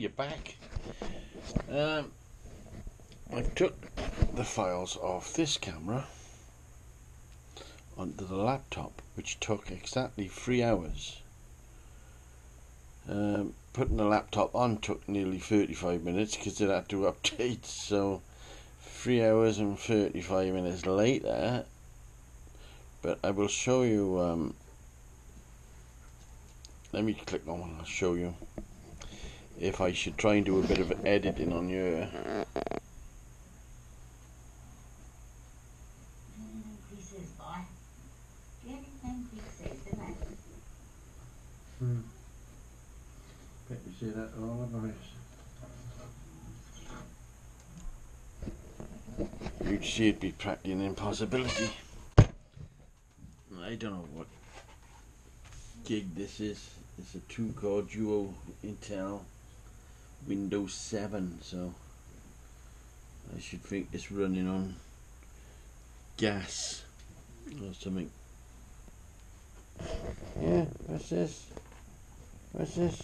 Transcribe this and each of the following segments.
you're back. I took the files off this camera onto the laptop, which took exactly 3 hours. Putting the laptop on took nearly 35 minutes because it had to update, so 3 hours and 35 minutes later. But I will show you, let me click on one, I'll show you if I should try and do a bit of editing on here. Bet you see that all about it. You'd see it'd be practically an impossibility. I don't know what gig this is. It's a 2-core duo Intel Windows 7, so I should think it's running on gas or something. Yeah, what's this? What's this?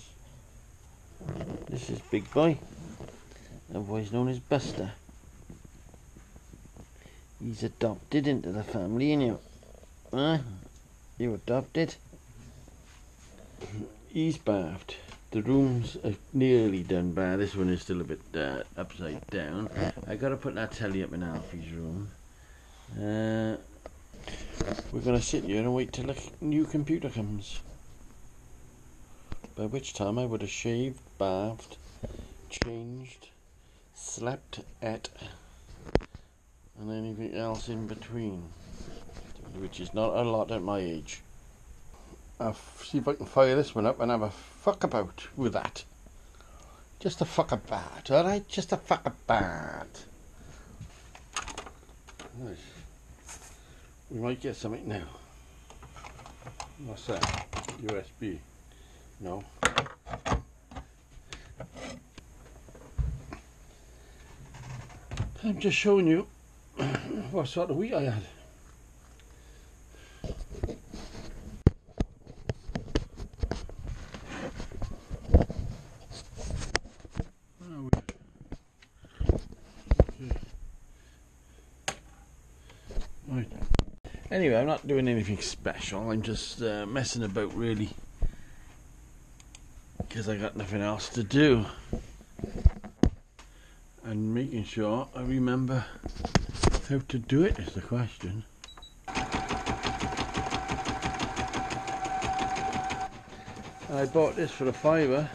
This is Big Boy, otherwise known as Buster. He's adopted into the family, ain't you? Huh? You adopted? He's bathed. The room's nearly done by. This one is still a bit upside down. I gotta put that telly up in Alfie's room. We're gonna sit here and wait till the new computer comes. By which time I would have shaved, bathed, changed, slept at, and anything else in between, which is not a lot at my age. I'll see if I can fire this one up and have a fuck about with that. Just a fuck about, alright? Just a fuck about. Nice. We might get something now. What's that? USB? No. I'm just showing you what sort of week I had. Right. Anyway, I'm not doing anything special. I'm just messing about, really, because I got nothing else to do, and making sure I remember how to do it is the question. I bought this for a £5.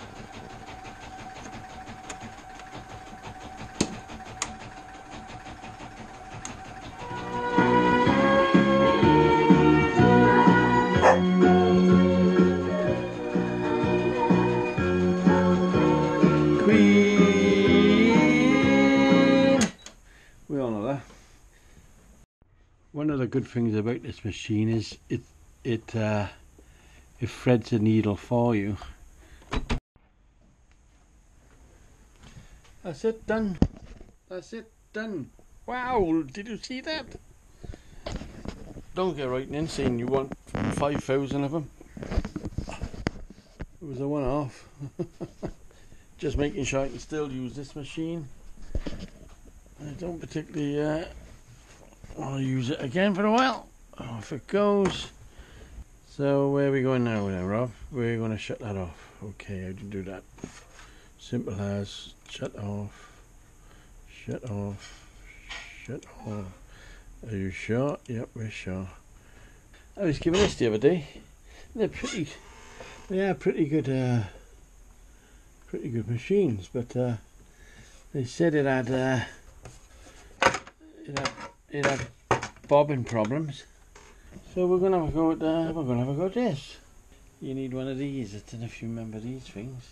One of the good things about this machine is it threads a needle for you. That's it, done. That's it, done. Wow, did you see that? Don't get writing in saying you want 5,000 of them. It was a one-off. Just making sure I can still use this machine. I don't particularly want to use it again for a while. Off it goes. So where are we going now then, Rob? We're going to shut that off. Okay, how do you do that? Simple as shut off, shut off, shut off. Are you sure? Yep, we're sure. I was given this the other day. They're pretty good machines, but they said it had bobbin problems. So we're gonna have a go at this. You need one of these. I don't know if you remember these things.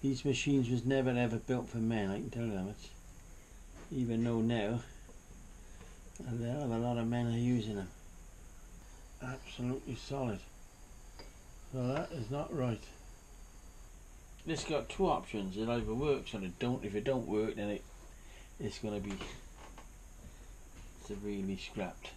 These machines was never ever built for men, I can tell you that much. Even though now a lot of men are using them. Absolutely solid. So that is not right. This got two options. It either works or it don't. If it don't work, then it's gonna be severely scrapped.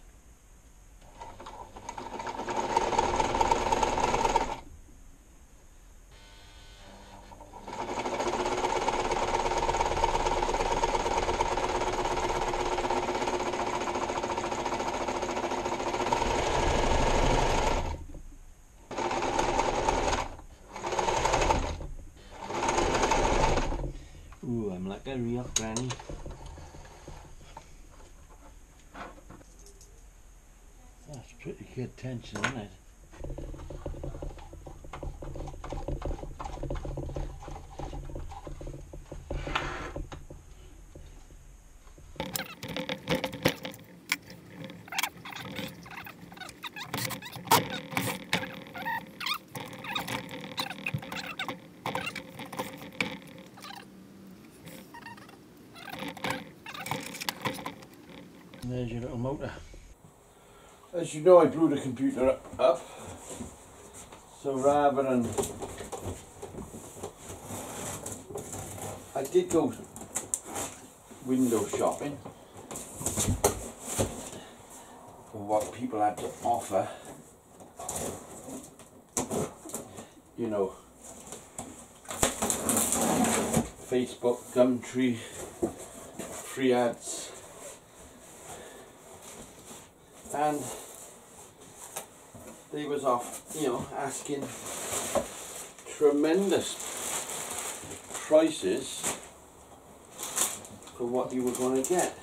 Hurry up, Granny. That's pretty good tension, isn't it? And there's your little motor. As you know, I blew the computer up, so rather than, I did go window shopping for what people had to offer, you know, Facebook, Gumtree, free ads, and they was off, you know, asking tremendous prices for what you were going to get.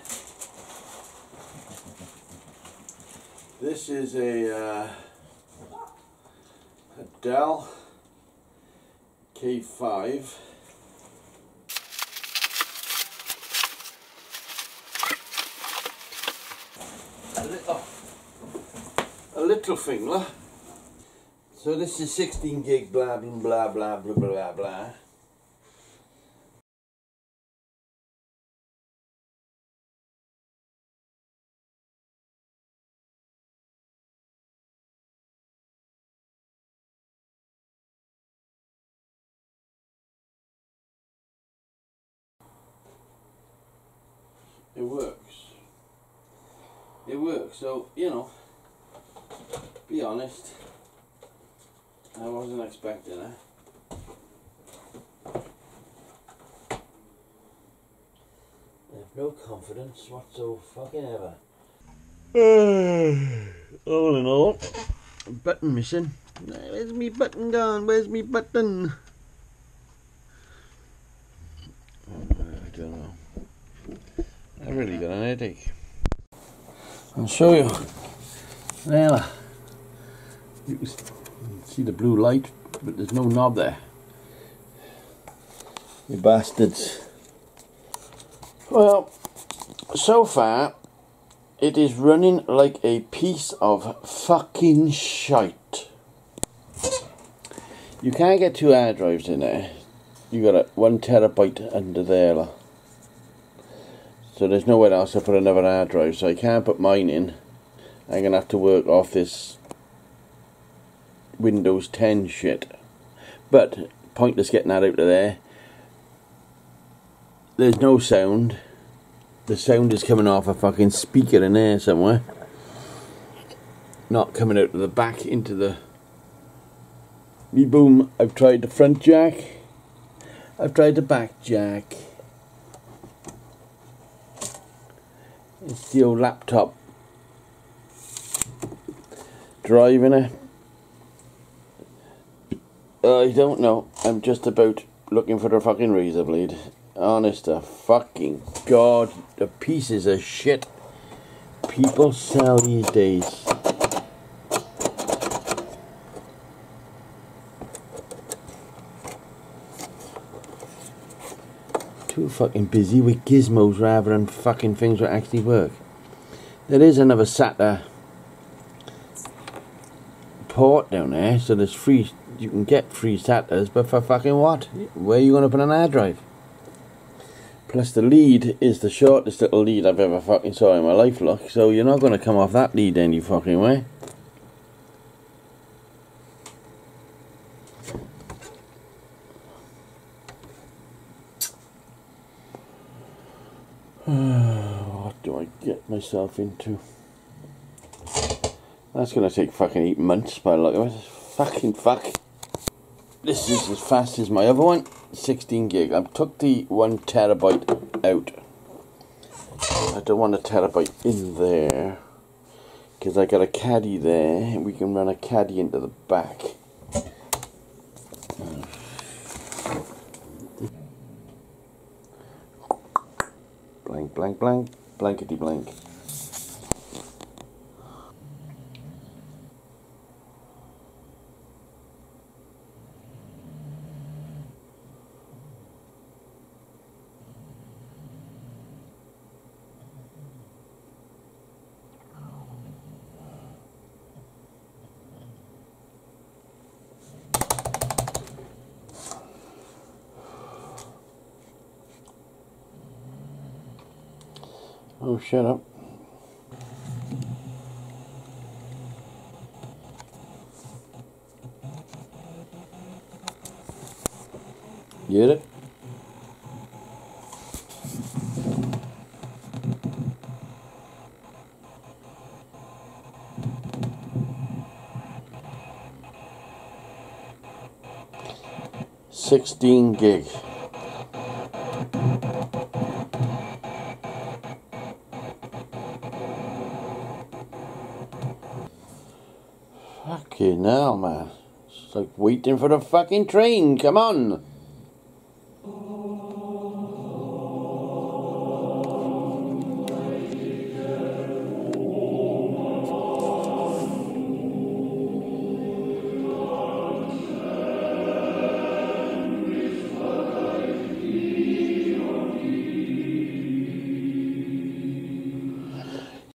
This is a Dell K5. A little finger. So this is 16 gig, blah blah blah blah blah blah blah. It works. It works. So, you know, be honest, I wasn't expecting it. I have no confidence whatsoever fucking ever. All in all, button missing. Where's me button gone? Where's me button? I don't know. I really got an headache. I'll show you. There. You can see the blue light, but there's no knob there. You bastards. Well, so far, it is running like a piece of fucking shite. You can't get 2 hard drives in there. You got a 1 terabyte under there. So there's nowhere else to put another hard drive, so I can't put mine in. I'm going to have to work off this Windows 10 shit. But, pointless getting that out of there. There's no sound. The sound is coming off a fucking speaker in there somewhere. Not coming out of the back into the... Me boom, I've tried the front jack. I've tried the back jack. It's the old laptop driving it. I don't know. I'm just about looking for the fucking razor blade. Honest to fucking God, the pieces of shit people sell these days. Too fucking busy with gizmos rather than fucking things that actually work. There is another SATA port down there, so there's free. You can get free SATAs, but for fucking what? Where are you going to put an hard drive? Plus the lead is the shortest little lead I've ever fucking saw in my life, look. So you're not going to come off that lead any fucking way. What do I get myself into? That's going to take fucking 8 months by the look of it. Fucking fuck. This is as fast as my other one. 16 gig. I took the 1 terabyte out. I don't want a terabyte in there, because I got a caddy there. We can run a caddy into the back. blank, blank, blankety blank. Oh, shut up. Get it? $16 gig. Fucking hell, man. It's like waiting for the fucking train. Come on.